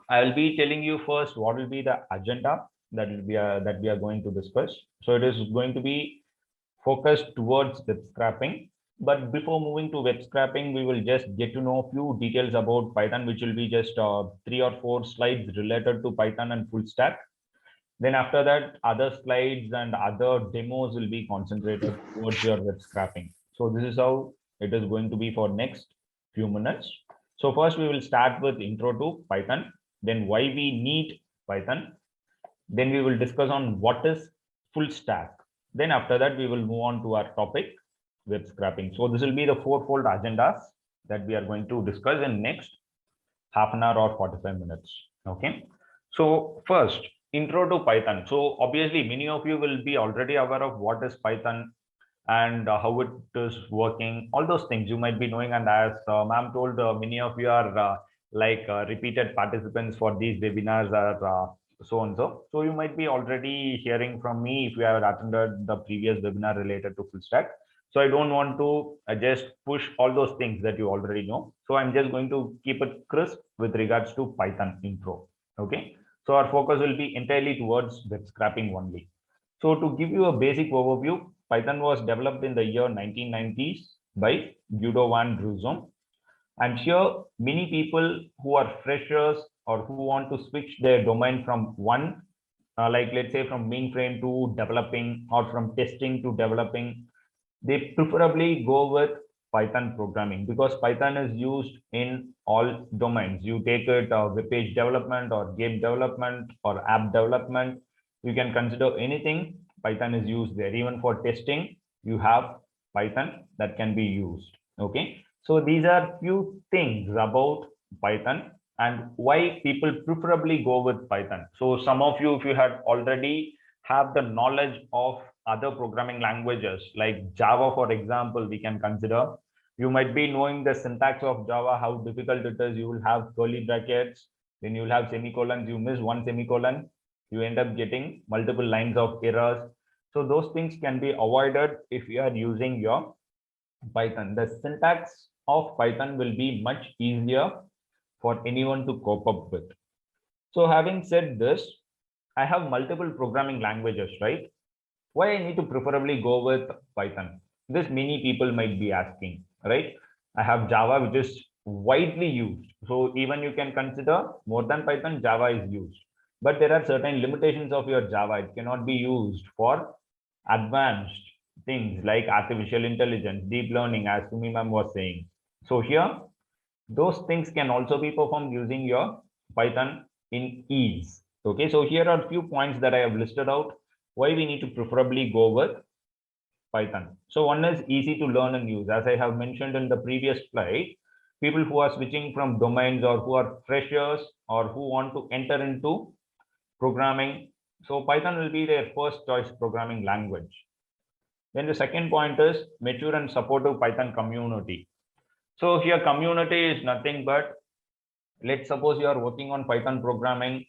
I will be telling you first what will be the agenda that we are going to discuss. So it is going to be focused towards web scraping. But before moving to web scraping, we will just get to know a few details about Python, which will be just 3 or 4 slides related to Python and full stack. Then after that, other slides and other demos will be concentrated towards your web scraping. So this is how it is going to be for next few minutes. So first we will start with intro to Python, then why we need Python. Then we will discuss on what is full stack. Then after that, we will move on to our topic, web scraping. So this will be the fourfold agendas that we are going to discuss in next half an hour or 45 minutes. Okay. So first, intro to Python. So obviously, many of you will be already aware of what is Python and how it is working. All those things you might be knowing. And as ma'am told, many of you are repeated participants for these webinars are so and so. So you might be already hearing from me if you have attended the previous webinar related to full stack. So I don't want to just push all those things that you already know. So I'm just going to keep it crisp with regards to Python intro. Okay. So our focus will be entirely towards web scraping only. So to give you a basic overview, Python was developed in the year 1990s by Guido van Rossum. And here, many people who are freshers or who want to switch their domain from one, like let's say from mainframe to developing or from testing to developing, they preferably go with Python programming because Python is used in all domains. You take it web page development or game development or app development. You can consider anything. Python is used there. Even for testing, you have Python that can be used. Okay. So these are few things about Python and why people preferably go with Python. So some of you, if you had already have the knowledge of other programming languages like Java, for example, we can consider. You might be knowing the syntax of Java, how difficult it is. You will have curly brackets, then you will have semicolons. You miss one semicolon, you end up getting multiple lines of errors. So those things can be avoided if you are using your Python. The syntax of Python will be much easier for anyone to cope up with. So having said this, I have multiple programming languages, right? Why I need to preferably go with Python? This many people might be asking, right? I have Java, which is widely used. So even you can consider more than Python, Java is used. But there are certain limitations of your Java. It cannot be used for advanced things like artificial intelligence, deep learning, as Sumi ma'am was saying. So here, those things can also be performed using your Python in ease. Okay, so here are a few points that I have listed out why we need to preferably go with Python. So one is easy to learn and use. As I have mentioned in the previous slide, people who are switching from domains or who are freshers or who want to enter into programming, so Python will be their first choice programming language. Then the second point is mature and supportive Python community. So here community is nothing but, let's suppose you are working on Python programming,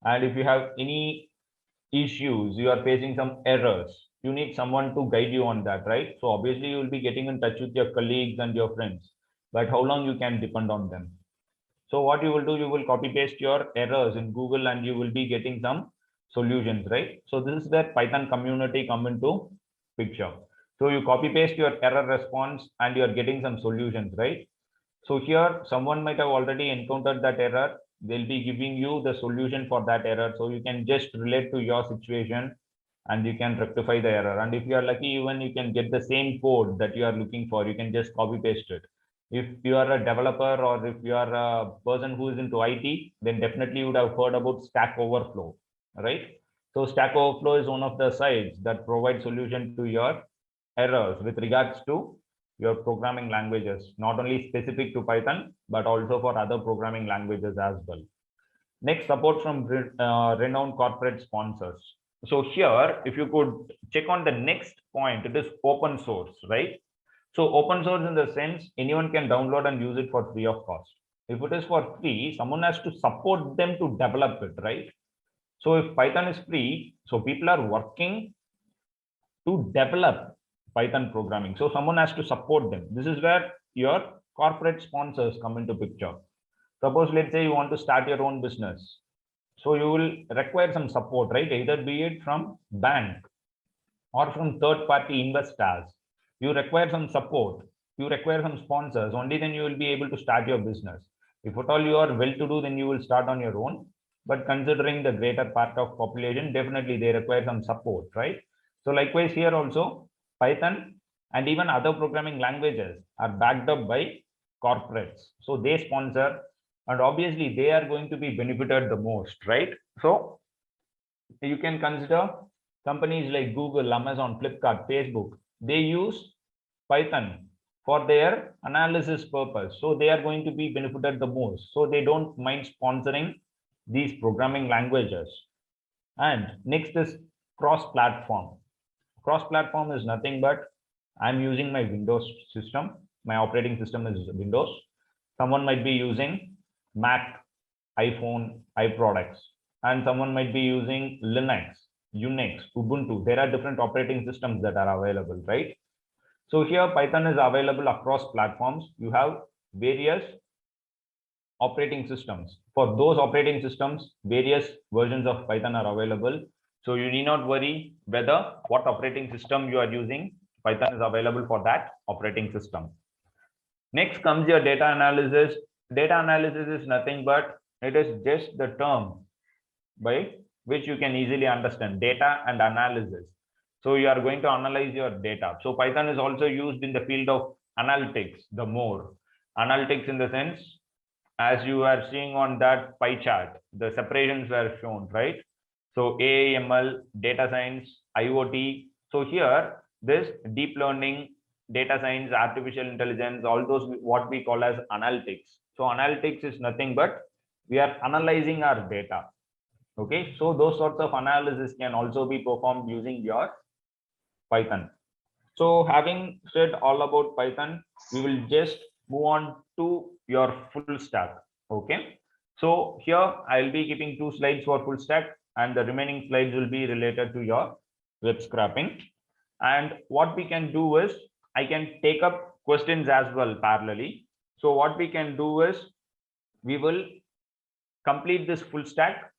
and if you have any issues, you are facing some errors, you need someone to guide you on that, right? So obviously you will be getting in touch with your colleagues and your friends, but how long you can depend on them? So what you will do, you will copy paste your errors in Google and you will be getting some solutions, right? So this is where Python community come into picture. So you copy paste your error response and you are getting some solutions, right? So here someone might have already encountered that error. They'll be giving you the solution for that error. So you can just relate to your situation and you can rectify the error. And if you are lucky, even you can get the same code that you are looking for. You can just copy paste it. If you are a developer or if you are a person who is into IT, then definitely you would have heard about Stack Overflow, right? So Stack Overflow is one of the sites that provide solution to your errors with regards to your programming languages, not only specific to Python, but also for other programming languages as well. Next, support from renowned corporate sponsors. So here, if you could check on the next point, it is open source, right? So open source in the sense, anyone can download and use it for free of cost. If it is for free, someone has to support them to develop it, right? So if Python is free, so people are working to develop Python programming. So someone has to support them. This is where your corporate sponsors come into picture. Suppose, let's say you want to start your own business. So you will require some support, right? Either be it from bank or from third party investors. You require some support. You require some sponsors. Only then you will be able to start your business. If at all you are well to do, then you will start on your own. But considering the greater part of population, definitely they require some support, right? So likewise here also, Python and even other programming languages are backed up by corporates. So they sponsor, and obviously they are going to be benefited the most, right? So you can consider companies like Google, Amazon, Flipkart, Facebook, they use Python for their analysis purpose. So they are going to be benefited the most. So they don't mind sponsoring these programming languages. And next is cross-platform. Cross-platform is nothing but I'm using my Windows system. My operating system is Windows. Someone might be using Mac, iPhone, iProducts, and someone might be using Linux, Unix, Ubuntu. There are different operating systems that are available, right? So here Python is available across platforms. You have various operating systems. For those operating systems, various versions of Python are available. So you need not worry whether what operating system you are using. Python is available for that operating system. Next comes your data analysis. Data analysis is nothing but it is just the term by which you can easily understand data and analysis. So you are going to analyze your data. So Python is also used in the field of analytics, the more. Analytics in the sense, as you are seeing on that pie chart, the separations were shown, right? So AIML, data science, IoT. So here, this deep learning, data science, artificial intelligence, all those what we call as analytics. So analytics is nothing but we are analyzing our data. Okay, so those sorts of analysis can also be performed using your Python. So having said all about Python, we will just move on to your full stack. Okay, so here I'll be keeping 2 slides for full stack, and the remaining slides will be related to your web scraping. And what we can do is I can take up questions as well parallelly. So what we can do is we will complete this full stack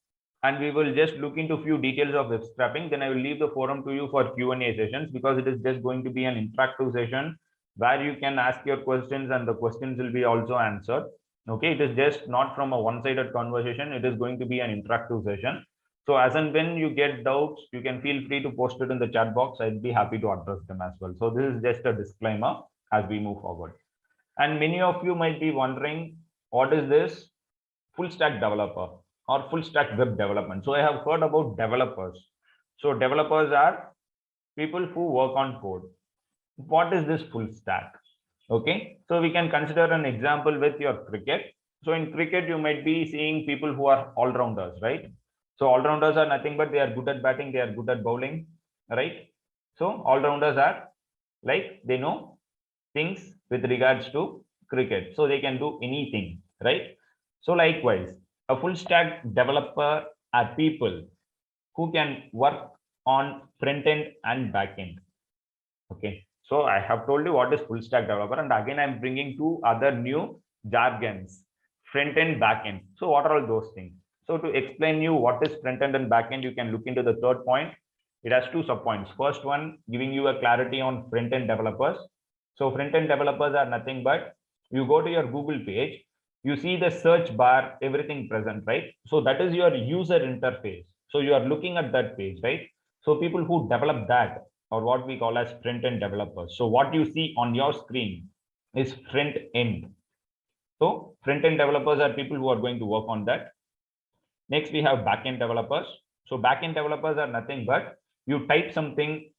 and we will just look into few details of web scraping. Then I will leave the forum to you for Q&A sessions, because it is just going to be an interactive session where you can ask your questions and the questions will be also answered. Okay, it is just not from a one-sided conversation. It is going to be an interactive session. So as and when you get doubts, you can feel free to post it in the chat box. I'd be happy to address them as well. So this is just a disclaimer as we move forward. And many of you might be wondering, what is this full stack developer or full stack web development? So I have heard about developers. So developers are people who work on code. What is this full stack? Okay, so we can consider an example with your cricket. So in cricket, you might be seeing people who are all-rounders, right? So all-rounders are nothing but they are good at batting, they are good at bowling, right? So all-rounders are like they know things with regards to cricket. So they can do anything, right? So likewise, a full stack developer are people who can work on front end and back end. Okay, so I have told you what is full stack developer, and again I'm bringing 2 other new jargons, front end, back end. So what are all those things? So to explain you what is front end and back end, you can look into the third point. It has 2 subpoints. First one, giving you a clarity on front end developers. So front end developers are nothing but you go to your Google page, you see the search bar, everything present, right? So that is your user interface. So you are looking at that page, right? So people who develop that or what we call as front end developers. So what you see on your screen is front end. So front end developers are people who are going to work on that. Next, we have back end developers. So back end developers are nothing but you type something,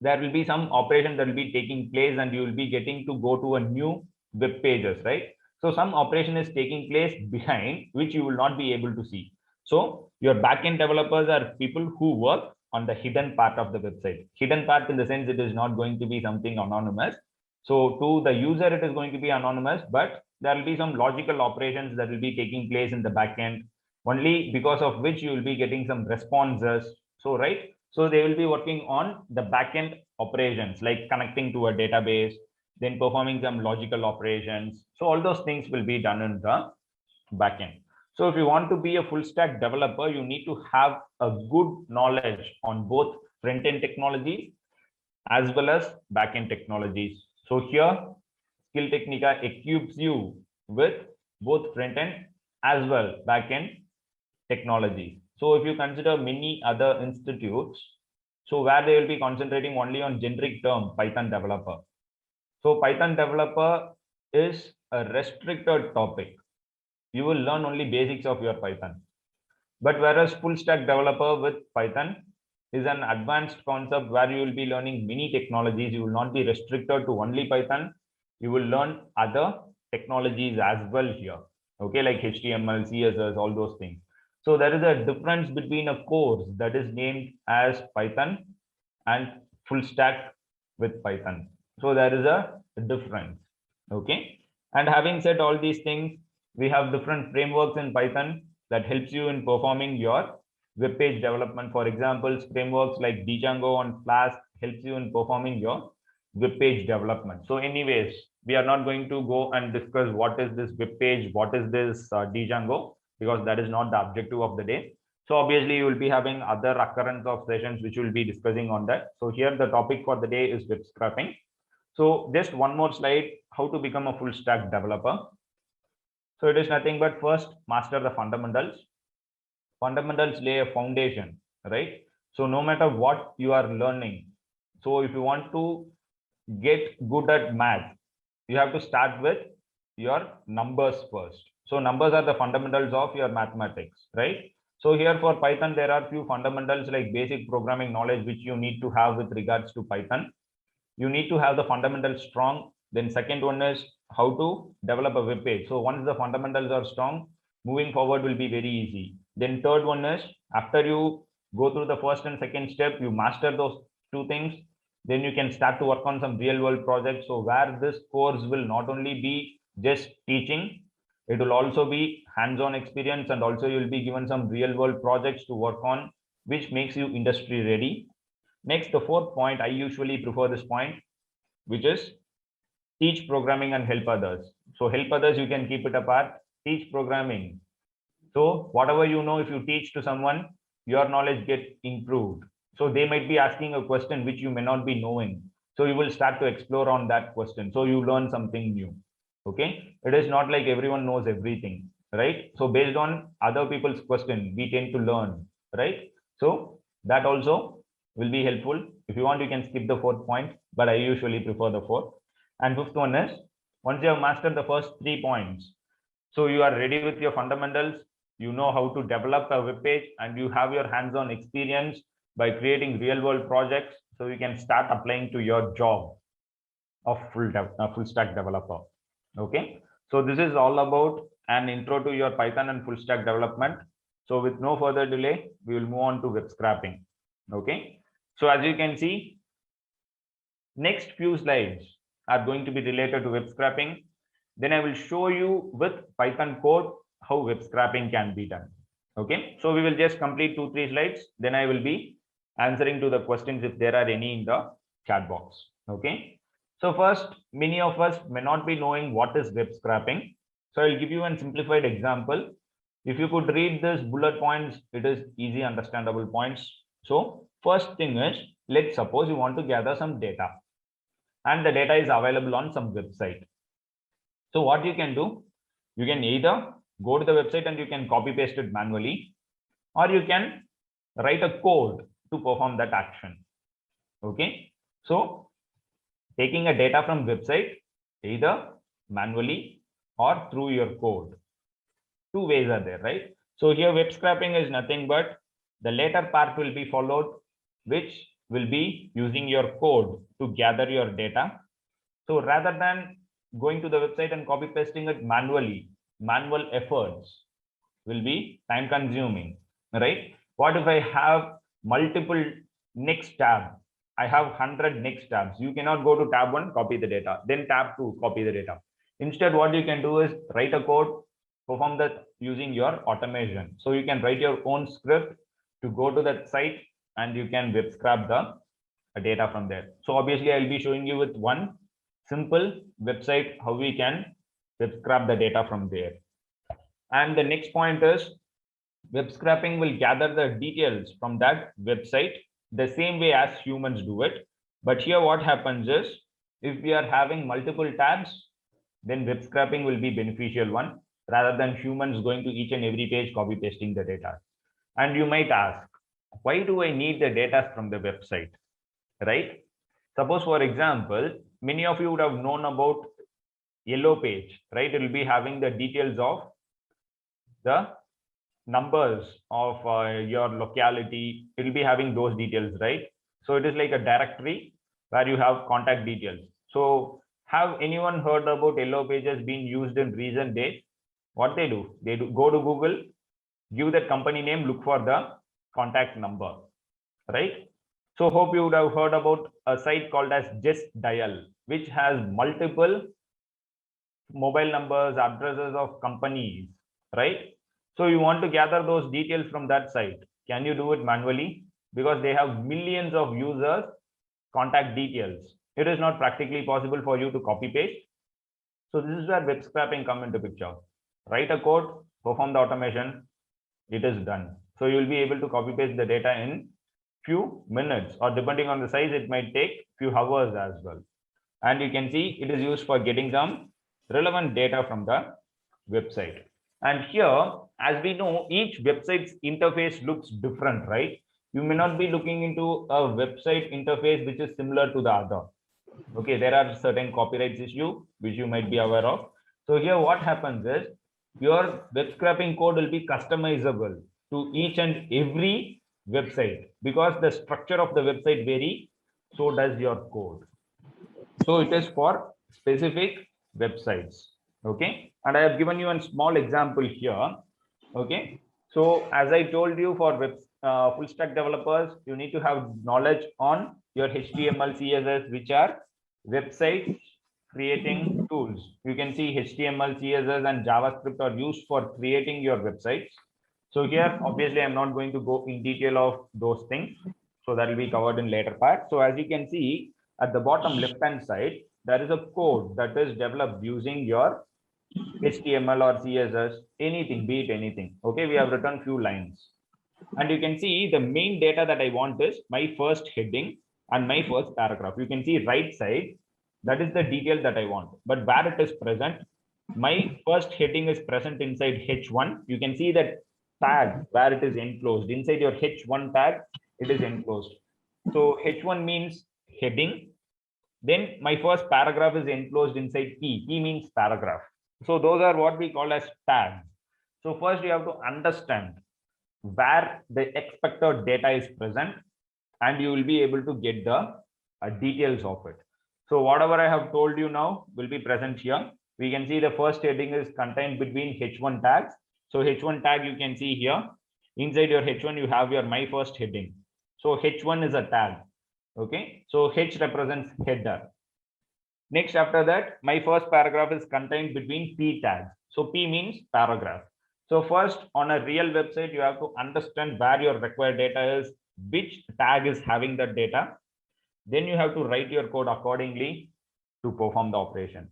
there will be some operation that will be taking place and you will be getting to go to a new web pages, right? So some operation is taking place behind which you will not be able to see. So your backend developers are people who work on the hidden part of the website. Hidden part in the sense it is not going to be something anonymous. So to the user, it is going to be anonymous, but there will be some logical operations that will be taking place in the backend, only because of which you will be getting some responses. So, right. So they will be working on the backend operations like connecting to a database, then performing some logical operations. So all those things will be done in the backend. So if you want to be a full stack developer, you need to have a good knowledge on both front-end technologies as well as backend technologies. So here, SKILLTECHNIKA equips you with both front-end as well backend technology. So if you consider many other institutes, so where they will be concentrating only on generic term Python developer. So Python developer is a restricted topic. You will learn only basics of your Python. But whereas full stack developer with Python is an advanced concept where you will be learning many technologies. You will not be restricted to only Python. You will learn other technologies as well here. Okay, like HTML, CSS, all those things. So there is a difference between a course that is named as Python and full stack with Python. So there is a difference. Okay. And having said all these things, we have different frameworks in Python that helps you in performing your web page development. For example, frameworks like Django and Flask helps you in performing your web page development. So anyways, we are not going to go and discuss what is this web page, what is this Django, because that is not the objective of the day. So obviously you will be having other occurrence of sessions which will be discussing on that. So here the topic for the day is web scraping. So just one more slide, how to become a full stack developer. So it is nothing but first master the fundamentals. Fundamentals lay a foundation, right? So no matter what you are learning, so if you want to get good at math, you have to start with your numbers first. So numbers are the fundamentals of your mathematics, right? So here for Python, there are few fundamentals like basic programming knowledge, which you need to have with regards to Python. You need to have the fundamentals strong. Then second one is how to develop a web page. So once the fundamentals are strong, moving forward will be very easy. Then third one is after you go through the first and second step, you master those two things, then you can start to work on some real world projects. So where this course will not only be just teaching, it will also be hands-on experience, and also you will be given some real world projects to work on, which makes you industry ready. Next, the fourth point, I usually prefer this point, which is teach programming and help others. So help others, you can keep it apart. Teach programming. So whatever you know, if you teach to someone, your knowledge gets improved. So they might be asking a question which you may not be knowing. So you will start to explore on that question. So you learn something new. Okay. It is not like everyone knows everything, right? So based on other people's question, we tend to learn, right? So that also will be helpful. If you want, you can skip the fourth point, but I usually prefer the fourth. And fifth one is once you have mastered the first 3 points, so you are ready with your fundamentals, you know how to develop a web page, and you have your hands-on experience by creating real world projects. So you can start applying to your job of full stack developer. Okay. So this is all about an intro to your Python and full stack development. So with no further delay, we will move on to web scraping. Okay. So as you can see, next few slides are going to be related to web scraping. Then I will show you with Python code how web scraping can be done. Okay. So we will just complete 2-3 slides. Then I will be answering to the questions if there are any in the chat box. Okay. So first, many of us may not be knowing what is web scraping. So I'll give you a simplified example. If you could read this bullet points, it is easy understandable points. So first thing is, let's suppose you want to gather some data and the data is available on some website. So what you can do, you can either go to the website and you can copy paste it manually, or you can write a code to perform that action. Okay. So taking a data from website, either manually or through your code. 2 ways are there, right? So here web scraping is nothing but the later part will be followed, which will be using your code to gather your data. So rather than going to the website and copy pasting it manually, manual efforts will be time consuming, right? What if I have multiple next tab? I have 100 next tabs. You cannot go to tab 1, copy the data, then tab 2, copy the data. Instead, what you can do is write a code, perform that using your automation. So you can write your own script to go to that site and you can web scrap the data from there. So obviously I'll be showing you with one simple website how we can web scrap the data from there. And the next point is web scraping will gather the details from that website the same way as humans do it. But here what happens is, if we are having multiple tabs, then web scraping will be beneficial one rather than humans going to each and every page copy pasting the data. And you might ask, why do I need the data from the website, right? Suppose, for example, many of you would have known about yellow page, right? It will be having the details of the numbers of your locality. It will be having those details, right? So it is like a directory where you have contact details. So have anyone heard about yellow pages being used in recent days? What they do go to Google, give that company name, look for the contact number, right? So hope you would have heard about a site called as Just Dial, which has multiple mobile numbers, addresses of companies, right? So you want to gather those details from that site. Can you do it manually? Because they have millions of users contact details. It is not practically possible for you to copy paste. So this is where web scraping come into picture. Write a code, perform the automation, it is done. So you will be able to copy paste the data in few minutes, or depending on the size, it might take few hours as well. And you can see it is used for getting some relevant data from the website. And here, as we know, each website's interface looks different, right? You may not be looking into a website interface which is similar to the other. Okay, there are certain copyrights issue which you might be aware of. So here what happens is your web scraping code will be customizable to each and every website, because the structure of the website vary, so does your code. So it is for specific websites. Okay, and I have given you a small example here. Okay, so as I told you, for web full stack developers, you need to have knowledge on your HTML, CSS, which are website creating tools. You can see HTML, CSS, and JavaScript are used for creating your websites. So here, obviously, I'm not going to go in detail of those things. So that will be covered in later part. So as you can see at the bottom left-hand side, there is a code that is developed using your HTML or CSS, anything, be it anything. Okay, we have written few lines. And you can see the main data that I want is my first heading and my first paragraph. You can see right side, that is the detail that I want. But where it is present, my first heading is present inside H1. You can see that tag where it is enclosed. Inside your H1 tag, it is enclosed. So H1 means heading. Then my first paragraph is enclosed inside P. P means paragraph. So those are what we call as tags. So first you have to understand where the expected data is present, and you will be able to get the details of it. So whatever I have told you now will be present here. We can see the first heading is contained between H1 tags. So H1 tag you can see here. Inside your H1 you have your my first heading. So H1 is a tag. Okay, so H represents header. Next, after that, my first paragraph is contained between P tags. So P means paragraph. So first, on a real website, you have to understand where your required data is, which tag is having that data. Then you have to write your code accordingly to perform the operation.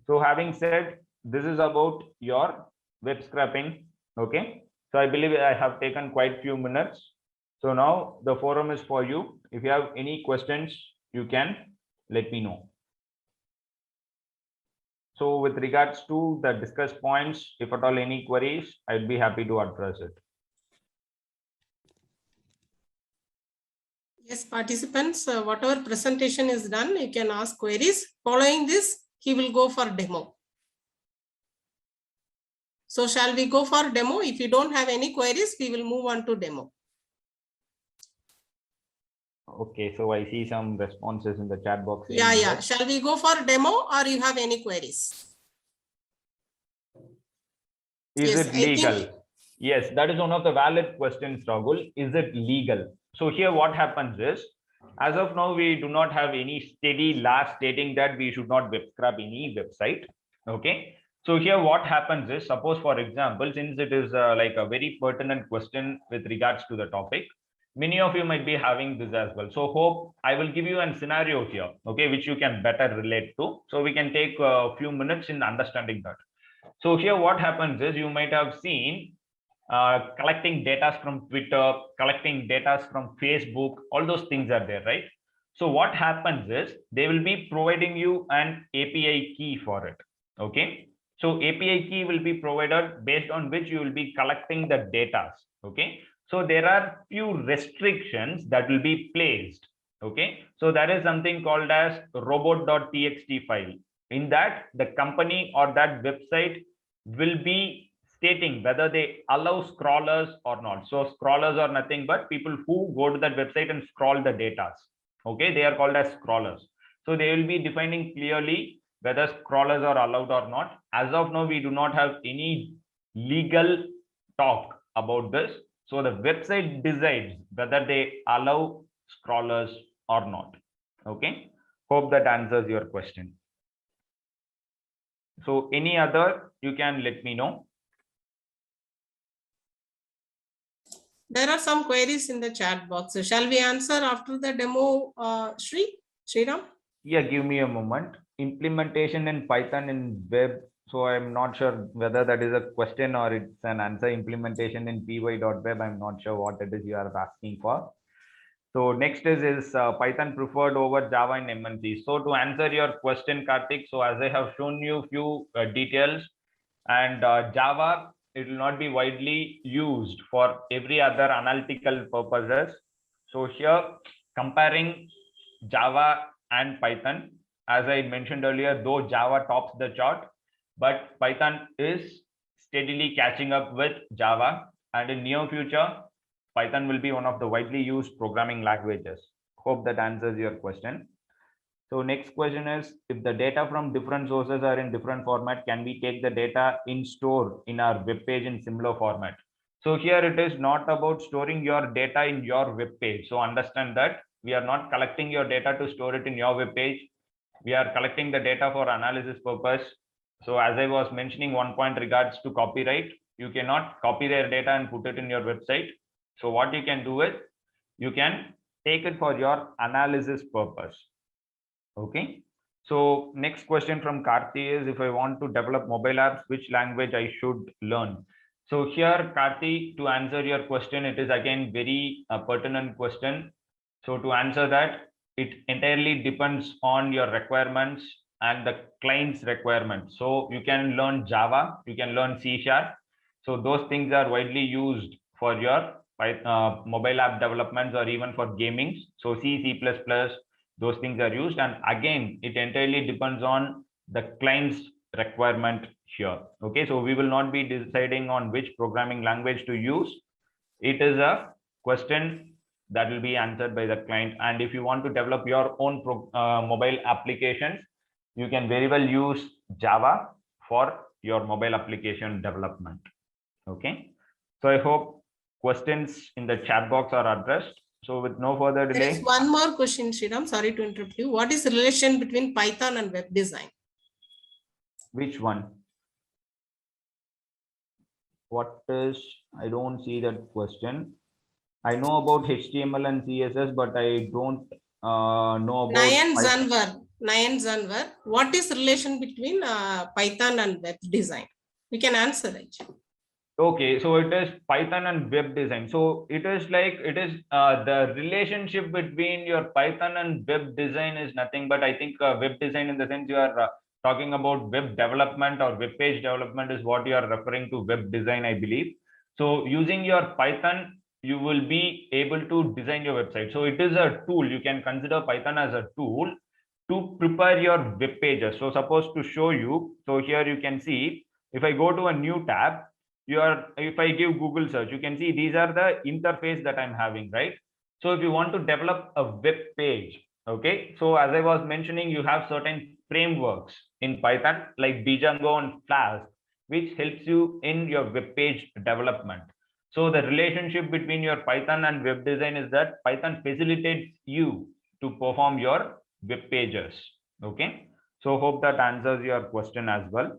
So having said, this is about your web scraping. Okay, so I believe I have taken quite few minutes. So now the forum is for you. If you have any questions, you can let me know. So with regards to the discussed points, if at all any queries, I'd be happy to address it. Yes, participants, whatever presentation is done, you can ask queries. Following this, he will go for demo. So shall we go for demo? If you don't have any queries, we will move on to demo. Okay, so I see some responses in the chat box. Yeah. Shall we go for demo, or you have any queries? Is it legal? Yes, that is one of the valid questions, Rahul. Is it legal? So here what happens is, as of now, we do not have any steady law stating that we should not web scrap any website. Okay. So here what happens is, suppose for example, since it is like a very pertinent question with regards to the topic, many of you might be having this as well. So hope I will give you a scenario here, okay, which you can better relate to. So we can take a few minutes in understanding that. So here what happens is, you might have seen collecting data from Twitter, collecting data from Facebook, all those things are there, right? So what happens is, they will be providing you an API key for it. Okay. So API key will be provided based on which you will be collecting the data. Okay. So there are few restrictions that will be placed. Okay. So that is something called as robot.txt file. In that, the company or that website will be stating whether they allow scrollers or not. So scrollers are nothing but people who go to that website and scroll the data. Okay, they are called as scrollers. So they will be defining clearly whether scrollers are allowed or not. As of now, we do not have any legal talk about this. So the website decides whether they allow scrollers or not. Okay, hope that answers your question. So any other, you can let me know. There are some queries in the chat box. So shall we answer after the demo, Sriram? Yeah, give me a moment. Implementation in Python in web. So I'm not sure whether that is a question or it's an answer. Implementation in py.web. I'm not sure what it is you are asking for. So next is Python preferred over Java and MNC. So to answer your question, Karthik, so as I have shown you few details, and Java, it will not be widely used for every other analytical purposes. So here, comparing Java and Python, as I mentioned earlier, though Java tops the chart, but Python is steadily catching up with Java, and in near future, Python will be one of the widely used programming languages. Hope that answers your question. So next question is, if the data from different sources are in different format, can we take the data in store in our web page in similar format? So here it is not about storing your data in your web page. So understand that we are not collecting your data to store it in your web page. We are collecting the data for analysis purpose. So as I was mentioning one point regards to copyright, you cannot copy their data and put it in your website. So what you can do is, you can take it for your analysis purpose. Okay. So next question from Karthi is, if I want to develop mobile apps, which language I should learn? So here, Karthi, to answer your question, it is again very pertinent question. So to answer that, it entirely depends on your requirements and the client's requirements. So you can learn Java, you can learn C#. So those things are widely used for your mobile app developments or even for gaming. So C, C++, those things are used. And again, it entirely depends on the client's requirement here. Okay, so we will not be deciding on which programming language to use. It is a question that will be answered by the client. And if you want to develop your own mobile applications, you can very well use Java for your mobile application development. Okay, so I hope questions in the chat box are addressed. So with no further delay. There is one more question, Sriram. Sorry to interrupt you. What is the relation between Python and web design? Which one? What is, I don't see that question. I know about HTML and CSS, but I don't know about Nayan Zanwar. What is the relation between Python and web design? We can answer it. Okay, so it is Python and web design. So it is like, it is the relationship between your Python and web design is nothing but, I think web design in the sense you are talking about web development or web page development is what you are referring to web design, I believe. So using your Python, you will be able to design your website. So it is a tool. You can consider Python as a tool to prepare your web pages. So suppose to show you, so here you can see, if I go to a new tab, if I give Google search, you can see these are the interface that I'm having, right? So if you want to develop a web page, okay, so as I was mentioning, you have certain frameworks in Python like Django and Flask, which helps you in your web page development. So the relationship between your Python and web design is that Python facilitates you to perform your web pages. Okay, so hope that answers your question as well.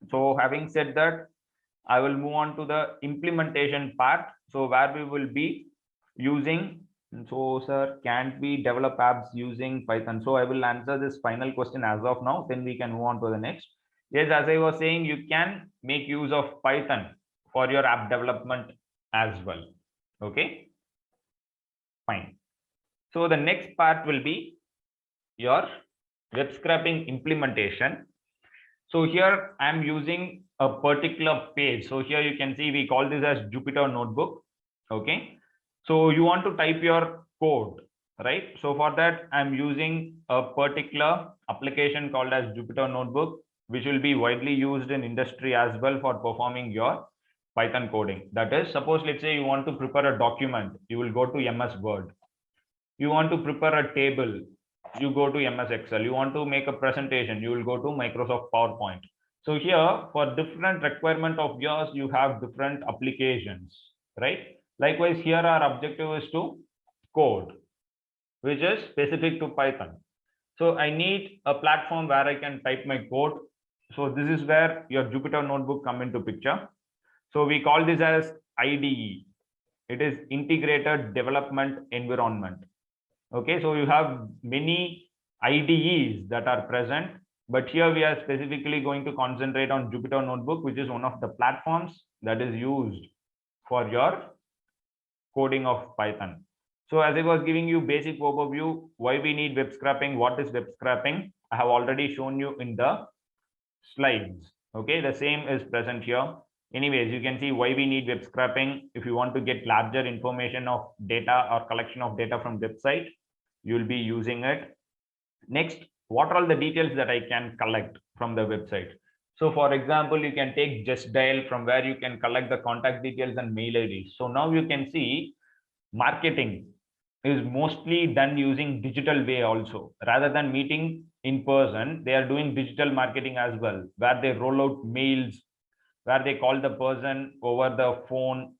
So having said that, I will move on to the implementation part. So where we will be using, so sir, can't we develop apps using Python? So I will answer this final question as of now, then we can move on to the next. Yes, as I was saying, you can make use of Python for your app development as well. Okay, fine. So the next part will be your web scraping implementation. So here I'm using a particular page. So here you can see we call this as Jupyter Notebook. Okay. So you want to type your code, right? So for that, I'm using a particular application called as Jupyter Notebook, which will be widely used in industry as well for performing your Python coding. That is, suppose let's say you want to prepare a document, you will go to MS Word. You want to prepare a table, you go to MS Excel. You want to make a presentation, you will go to Microsoft PowerPoint. So here for different requirement of yours, you have different applications, right? Likewise, here our objective is to code, which is specific to Python. So I need a platform where I can type my code. So this is where your Jupyter Notebook come into picture. So we call this as IDE. It is Integrated Development Environment. Okay, so you have many IDEs that are present, but here we are specifically going to concentrate on Jupyter Notebook, which is one of the platforms that is used for your coding of Python. So as I was giving you basic overview, why we need web scraping, what is web scraping, I have already shown you in the slides. Okay, the same is present here. Anyways, you can see why we need web scraping. If you want to get larger information of data or collection of data from website, you will be using it. Next, what are all the details that I can collect from the website? So for example, you can take Just Dial, from where you can collect the contact details and mail IDs. So now you can see marketing is mostly done using digital way also. Rather than meeting in person, they are doing digital marketing as well, where they roll out mails, where they call the person over the phone.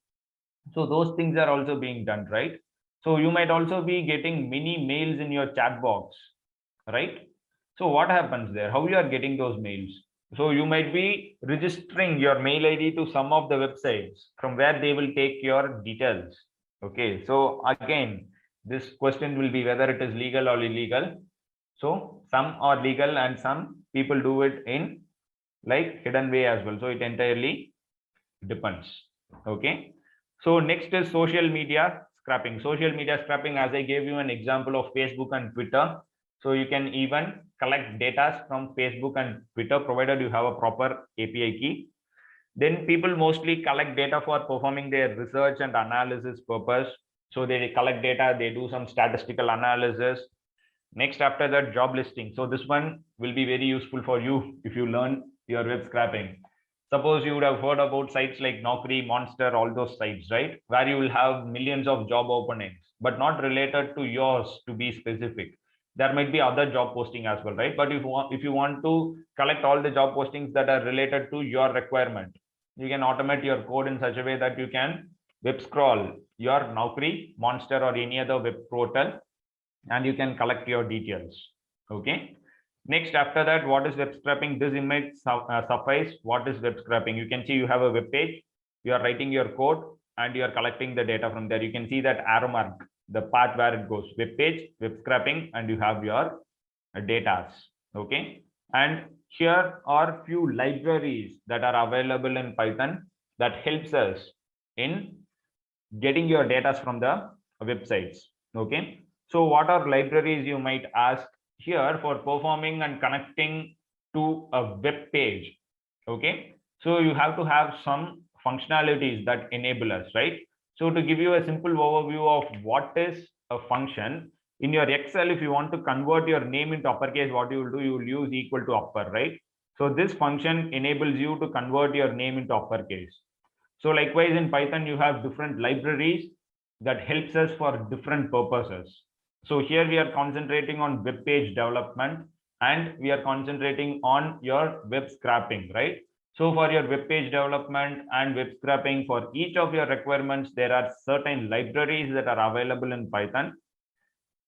So those things are also being done, right? So you might also be getting many mails in your chat box, right? So what happens there? How you are getting those mails? So you might be registering your mail ID to some of the websites from where they will take your details. Okay, so again, this question will be whether it is legal or illegal. So some are legal and some people do it in like hidden way as well. So it entirely depends. Okay. So next is social media scrapping. Social media scrapping, as I gave you an example of Facebook and Twitter. So you can even collect data from Facebook and Twitter, provided you have a proper API key. Then people mostly collect data for performing their research and analysis purpose. So they collect data, they do some statistical analysis. Next, after that, job listing. So this one will be very useful for you if you learn your web scraping. Suppose you would have heard about sites like Naukri, Monster, all those sites, right? Where you will have millions of job openings, but not related to yours, to be specific. There might be other job posting as well, right? But if you want to collect all the job postings that are related to your requirement, you can automate your code in such a way that you can web scroll your Naukri, Monster, or any other web portal, and you can collect your details. Okay. Next, after that, what is web scraping? This image suffice. What is web scraping? You can see you have a web page, you are writing your code, and you are collecting the data from there. You can see that arrow mark, the part where it goes, web page, web scraping, and you have your data. Okay. And here are few libraries that are available in Python that helps us in getting your data from the websites. Okay. So what are libraries, you might ask? Here, for performing and connecting to a web page. Okay. So you have to have some functionalities that enable us, right? So to give you a simple overview of what is a function, in your Excel, if you want to convert your name into uppercase, what you will do, you will use equal to upper, right? So this function enables you to convert your name into uppercase. So likewise in Python, you have different libraries that helps us for different purposes. So here we are concentrating on web page development, and we are concentrating on your web scraping, right? So for your web page development and web scraping, for each of your requirements, there are certain libraries that are available in Python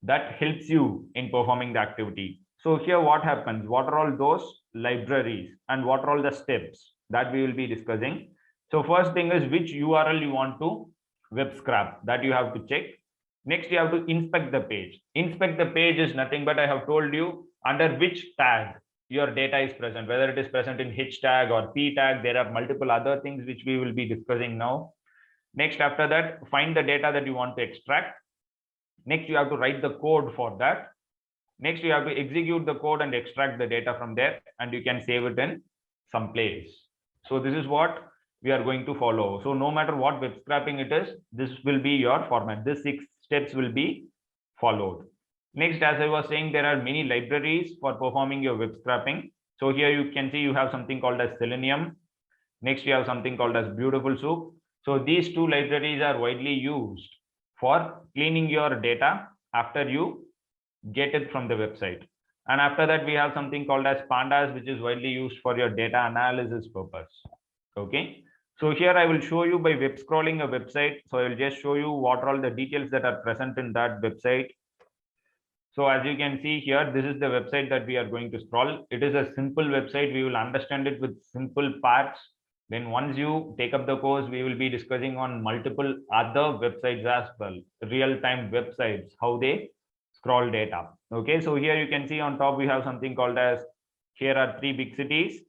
that helps you in performing the activity. So here what happens? What are all those libraries and what are all the steps that we will be discussing? So first thing is which URL you want to web scrap, that you have to check. Next, you have to inspect the page. Inspect the page is nothing but I have told you under which tag your data is present, whether it is present in H tag or P tag. There are multiple other things which we will be discussing now. Next, after that, find the data that you want to extract. Next, you have to write the code for that. Next, you have to execute the code and extract the data from there, and you can save it in some place. So this is what we are going to follow. So no matter what web scraping it is, this will be your format. These 6 steps will be followed. Next, as I was saying, there are many libraries for performing your web scraping. So here you can see you have something called as Selenium. Next, you have something called as Beautiful Soup. So these 2 libraries are widely used for cleaning your data after you get it from the website. And after that, we have something called as Pandas, which is widely used for your data analysis purpose. Okay. So here I will show you by web scrolling a website. So I will just show you what are all the details that are present in that website. So as you can see here, this is the website that we are going to scroll. It is a simple website. We will understand it with simple parts. Then once you take up the course, we will be discussing on multiple other websites as well, real-time websites, how they scroll data. Okay, so here you can see on top we have something called as, here are 3 big cities.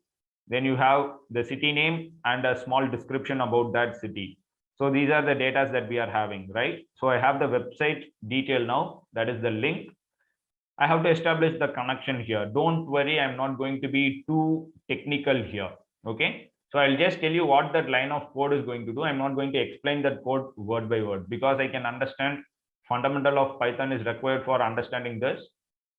Then you have the city name and a small description about that city. So these are the data that we are having, right? So I have the website detail now, that is the link. I have to establish the connection here. Don't worry, I'm not going to be too technical here. Okay, so I'll just tell you what that line of code is going to do. I'm not going to explain that code word by word, because I can understand fundamental of Python is required for understanding this.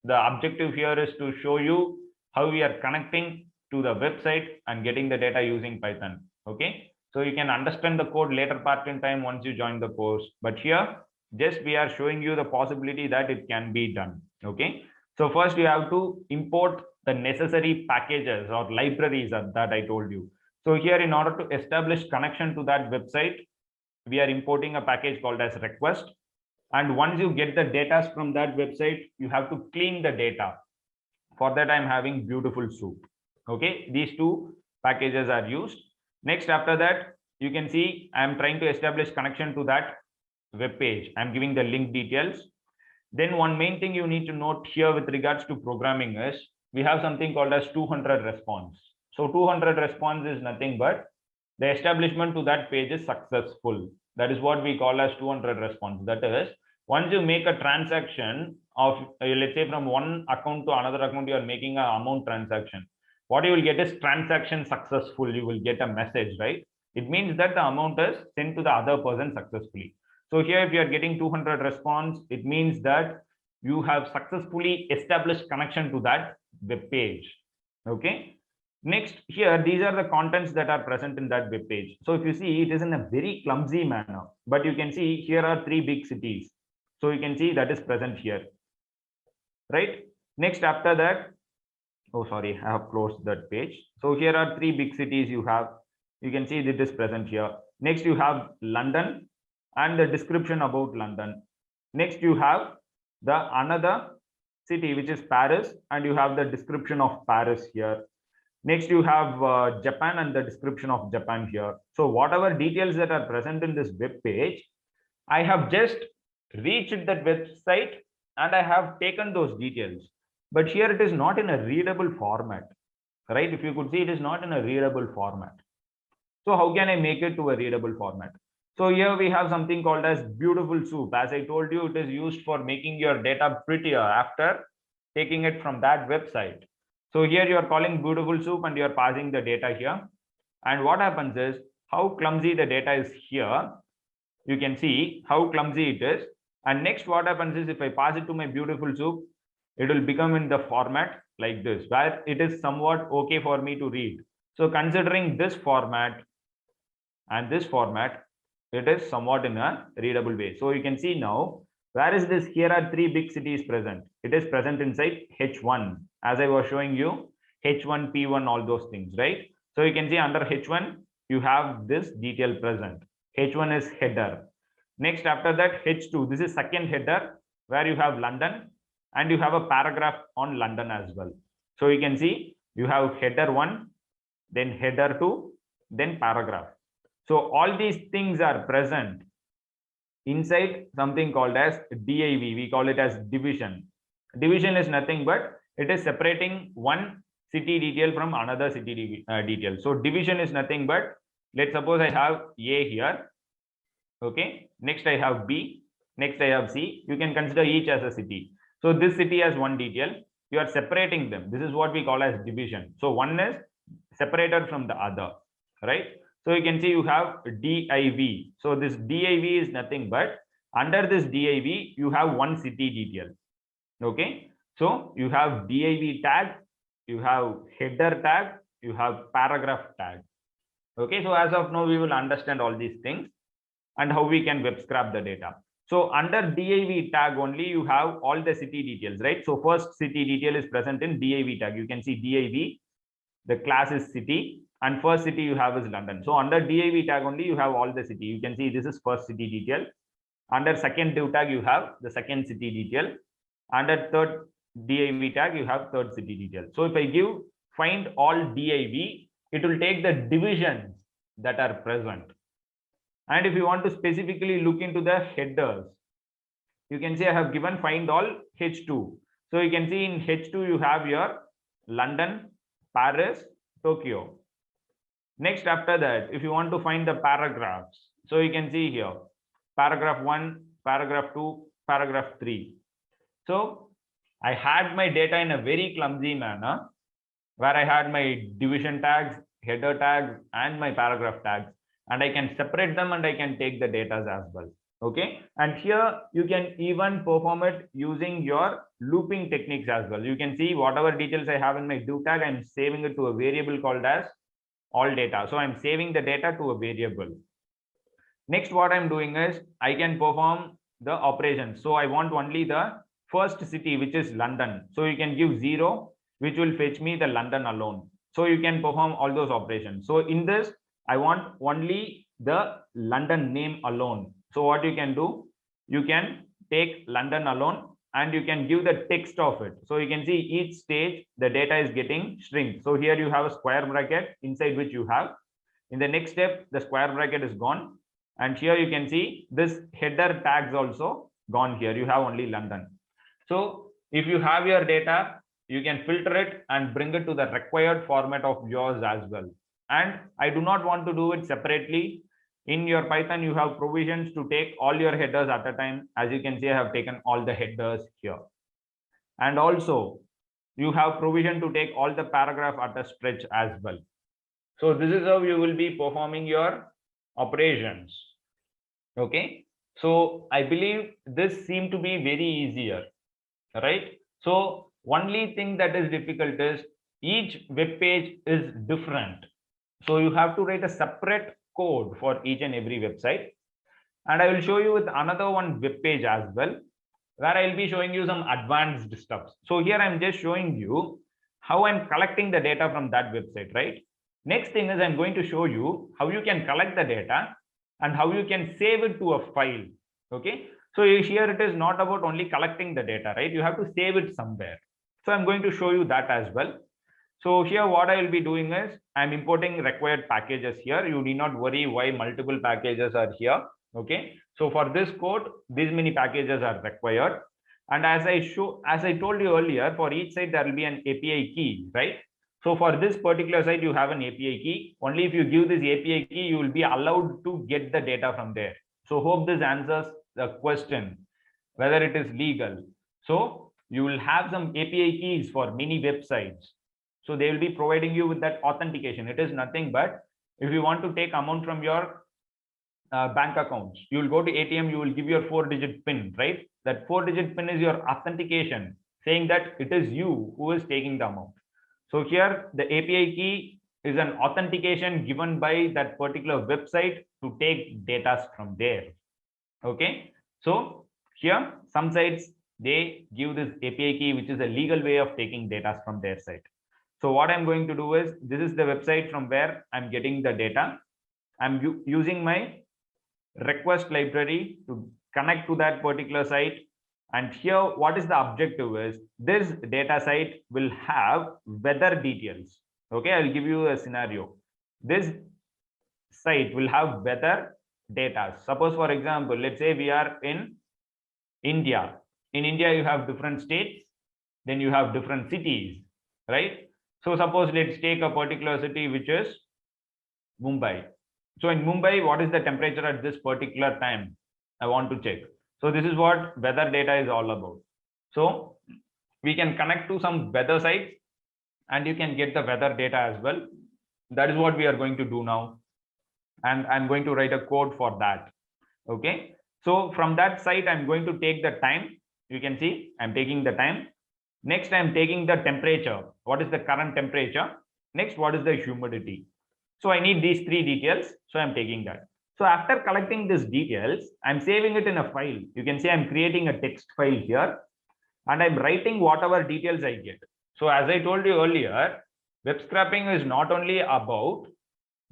The objective here is to show you how we are connecting to the website and getting the data using Python. Okay, so you can understand the code later part in time once you join the course, but here just we are showing you the possibility that it can be done. Okay, so first you have to import the necessary packages or libraries that I told you. So here, in order to establish connection to that website, we are importing a package called as request. And once you get the data from that website, you have to clean the data. For that, I'm having Beautiful Soup. Okay, these 2 packages are used. Next, after that, you can see I'm trying to establish connection to that web page. I'm giving the link details. Then one main thing you need to note here with regards to programming is we have something called as 200 response. So 200 response is nothing but the establishment to that page is successful. That is what we call as 200 response. That is, once you make a transaction of, let's say from one account to another account, you are making an amount transaction. What you will get is transaction successful. You will get a message, right? It means that the amount is sent to the other person successfully. So here, if you are getting 200 response, it means that you have successfully established connection to that web page. Okay. Next, here, these are the contents that are present in that web page. So if you see, it is in a very clumsy manner, but you can see here are 3 big cities. So you can see that is present here, right? Next, after that, oh, sorry, I have closed that page. So here are 3 big cities you have. You can see that is present here. Next, you have London and the description about London. Next, you have the another city, which is Paris, and you have the description of Paris here. Next, you have Japan and the description of Japan here. So whatever details that are present in this web page, I have just reached that website and I have taken those details. But here it is not in a readable format, right? If you could see, it is not in a readable format. So how can I make it to a readable format? So here we have something called as Beautiful Soup. As I told you, it is used for making your data prettier after taking it from that website. So here you are calling Beautiful Soup and you are passing the data here. And what happens is, how clumsy the data is here. You can see how clumsy it is. And next, what happens is, if I pass it to my Beautiful Soup, it will become in the format like this, where it is somewhat okay for me to read. So considering this format and this format, it is somewhat in a readable way. So you can see now, where is this? Here are 3 big cities present. It is present inside H1, as I was showing you, H1, P1, all those things, right? So you can see under H1, you have this detail present. H1 is header. Next, after that, H2, this is second header, where you have London, and you have a paragraph on London as well. So you can see you have header 1, then header 2, then paragraph. So all these things are present inside something called as Div. We call it as division. Division is nothing but it is separating one city detail from another city detail. So division is nothing but, let's suppose I have A here. Okay. Next I have B. Next I have C. You can consider each as a city. So this city has one detail. You are separating them. This is what we call as division. So one is separated from the other, right? So you can see you have div. So this div is nothing but, under this div you have one city detail. Okay. So you have div tag, you have header tag, you have paragraph tag. Okay. So as of now we will understand all these things and how we can web scrap the data. So under div tag only you have all the city details, right? So first city detail is present in div tag. You can see div, the class is city, and first city you have is London. So under div tag only you have all the city. You can see this is first city detail. Under second div tag you have the second city detail. Under third div tag you have third city detail. So if I give find all div, it will take the divisions that are present. And if you want to specifically look into the headers, you can see I have given find all H2. So you can see in H2 you have your London, Paris, Tokyo. Next, after that, if you want to find the paragraphs, so you can see here paragraph 1, paragraph 2, paragraph 3. So I had my data in a very clumsy manner where I had my division tags, header tags, and my paragraph tags, and I can separate them and I can take the data as well. Okay. And here you can even perform it using your looping techniques as well. You can see whatever details I have in my div tag, I'm saving it to a variable called as all data. So I'm saving the data to a variable. Next, what I'm doing is I can perform the operations. So I want only the first city, which is London. So you can give 0, which will fetch me the London alone. So you can perform all those operations. So in this, I want only the London name alone. So what you can do, you can take London alone and you can give the text of it. So you can see each stage, the data is getting shrink. So here you have a square bracket inside which you have. In the next step, the square bracket is gone. And here you can see this header tags also gone here. You have only London. So if you have your data, you can filter it and bring it to the required format of yours as well. And I do not want to do it separately. In your Python, you have provisions to take all your headers at a time. As you can see, I have taken all the headers here. And also, you have provision to take all the paragraph at a stretch as well. So this is how you will be performing your operations. Okay. So I believe this seemed to be very easier, right? So only thing that is difficult is each web page is different. So you have to write a separate code for each and every website. And I will show you with another one web page as well, where I'll be showing you some advanced stuff. So here I'm just showing you how I'm collecting the data from that website, right? Next thing is I'm going to show you how you can collect the data and how you can save it to a file. Okay. So here it is not about only collecting the data, right? You have to save it somewhere. So I'm going to show you that as well. So here what I will be doing is I'm importing required packages here. You need not worry why multiple packages are here. Okay. So for this code, these many packages are required. And as I told you earlier, for each site, there will be an API key, right? So for this particular site, you have an API key. Only if you give this API key, you will be allowed to get the data from there. So hope this answers the question, whether it is legal. So you will have some API keys for many websites. So they will be providing you with that authentication. It is nothing but if you want to take amount from your bank accounts, you will go to ATM, you will give your 4-digit PIN, right? That 4-digit PIN is your authentication, saying that it is you who is taking the amount. So here the API key is an authentication given by that particular website to take data from there. Okay. So here some sites, they give this API key, which is a legal way of taking data from their site. So what I'm going to do is, this is the website from where I'm getting the data. I'm using my request library to connect to that particular site. And here, what is the objective is, this data site will have weather details. Okay, I'll give you a scenario. This site will have weather data. Suppose, for example, let's say we are in India. In India, you have different states, then you have different cities, right? So suppose let's take a particular city, which is Mumbai. So in Mumbai, what is the temperature at this particular time? I want to check. So this is what weather data is all about. So we can connect to some weather sites and you can get the weather data as well. That is what we are going to do now. And I'm going to write a code for that. Okay. So from that site, I'm going to take the time. You can see I'm taking the time. Next, I'm taking the temperature. What is the current temperature? Next, what is the humidity? So I need these three details. So I'm taking that. So after collecting these details, I'm saving it in a file. You can see I'm creating a text file here and I'm writing whatever details I get. So as I told you earlier, web scraping is not only about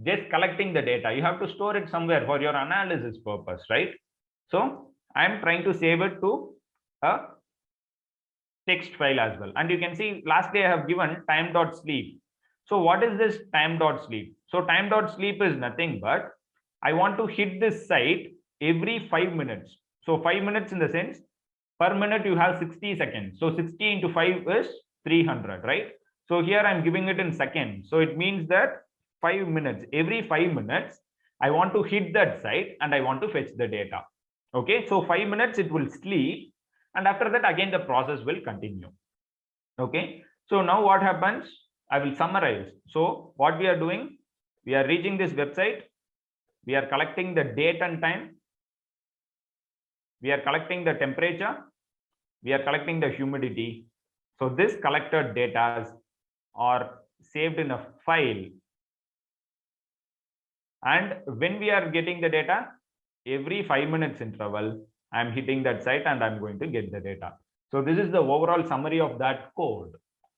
just collecting the data. You have to store it somewhere for your analysis purpose, right? So I'm trying to save it to a text file as well. And you can see lastly, I have given time.sleep. So what is this time.sleep? So time.sleep is nothing but I want to hit this site every 5 minutes. So 5 minutes in the sense per minute you have 60 seconds. So 60 into 5 is 300, right? So here I'm giving it in seconds. So it means that 5 minutes, every 5 minutes, I want to hit that site and I want to fetch the data. Okay, so 5 minutes it will sleep. And after that, again, the process will continue. Okay, so now what happens? I will summarize. So what we are doing, we are reaching this website. We are collecting the date and time. We are collecting the temperature. We are collecting the humidity. So this collected data are saved in a file. And when we are getting the data, every 5 minutes interval, I'm hitting that site and I'm going to get the data. So this is the overall summary of that code.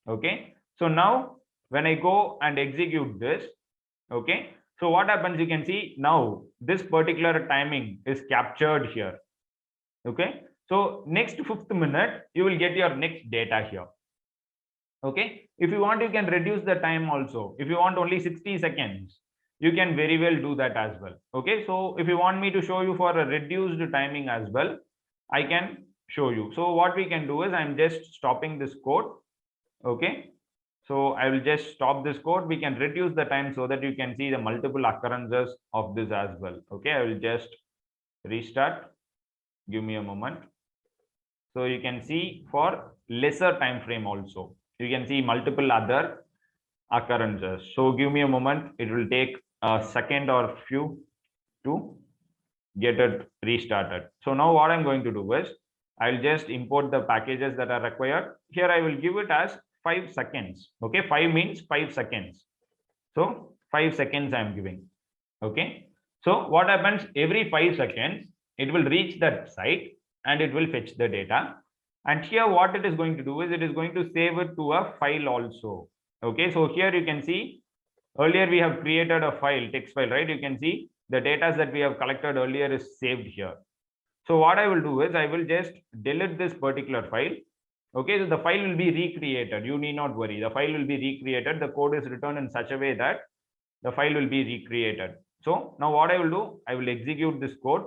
Okay. So now when I go and execute this, okay. So what happens, you can see now this particular timing is captured here. Okay. So next 5th minute, you will get your next data here. Okay. If you want, you can reduce the time also. If you want only 60 seconds, you can very well do that as well. Okay, so if you want me to show you for a reduced timing as well, I can show you. So what we can do is I'm just stopping this code. Okay, so I will just stop this code. We can reduce the time so that you can see the multiple occurrences of this as well. Okay, I will just restart. Give me a moment. So you can see for lesser time frame also, you can see multiple other occurrences. So give me a moment. It will take a second or few to get it restarted. So now what I'm going to do is I'll just import the packages that are required. Here I will give it as 5 seconds. Okay, 5 means 5 seconds. So 5 seconds I'm giving. Okay, so what happens, every 5 seconds it will reach that site and it will fetch the data. And here what it is going to do is it is going to save it to a file also. Okay, so here you can see earlier we have created a file, text file, right? You can see the data that we have collected earlier is saved here. So what I will do is I will just delete this particular file. Okay, so the file will be recreated. You need not worry. The file will be recreated. The code is written in such a way that the file will be recreated. So now what I will do, I will execute this code.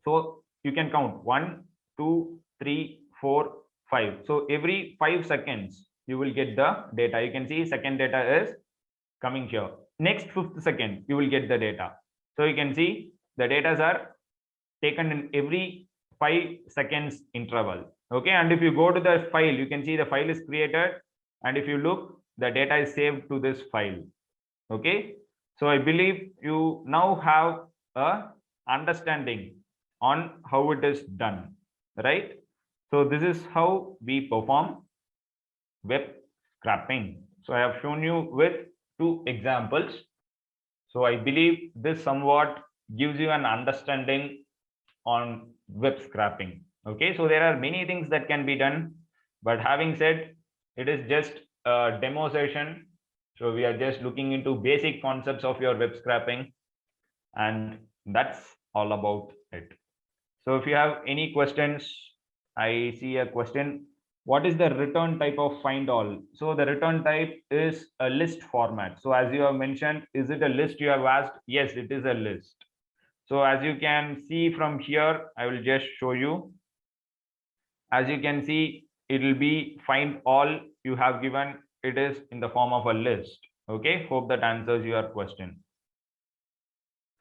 So you can count 1, 2, 3, 4, 5. So every 5 seconds, you will get the data. You can see second data is coming here. Next 5th second, you will get the data. So you can see the data are taken in every 5 seconds interval. Okay, and if you go to the file, you can see the file is created. And if you look, the data is saved to this file. Okay, so I believe you now have a understanding on how it is done, right? So this is how we perform web scraping. So I have shown you with 2 examples. So I believe this somewhat gives you an understanding on web scraping. Okay, so there are many things that can be done, but having said, it is just a demo session. So we are just looking into basic concepts of your web scraping, and that's all about it. So if you have any questions, I see a question. What is the return type of find all? So the return type is a list format. So as you have mentioned, is it a list you have asked? Yes, it is a list. So as you can see from here, I will just show you. As you can see, it will be find all you have given. it is in the form of a list. Okay, hope that answers your question.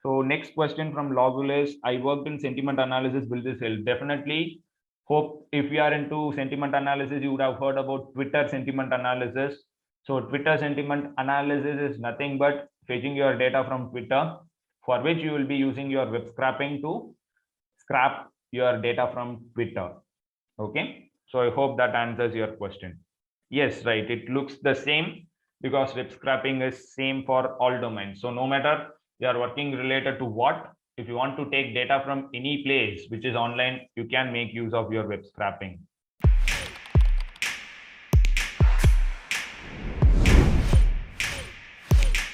So next question from Logul is, I worked in sentiment analysis, will this help? Definitely. Hope if you are into sentiment analysis, you would have heard about Twitter sentiment analysis. So Twitter sentiment analysis is nothing but fetching your data from Twitter, for which you will be using your web scraping to scrap your data from Twitter. Okay, so I hope that answers your question. Yes, right, it looks the same because web scraping is same for all domains. So no matter you are working related to what, if you want to take data from any place which is online, you can make use of your web scraping.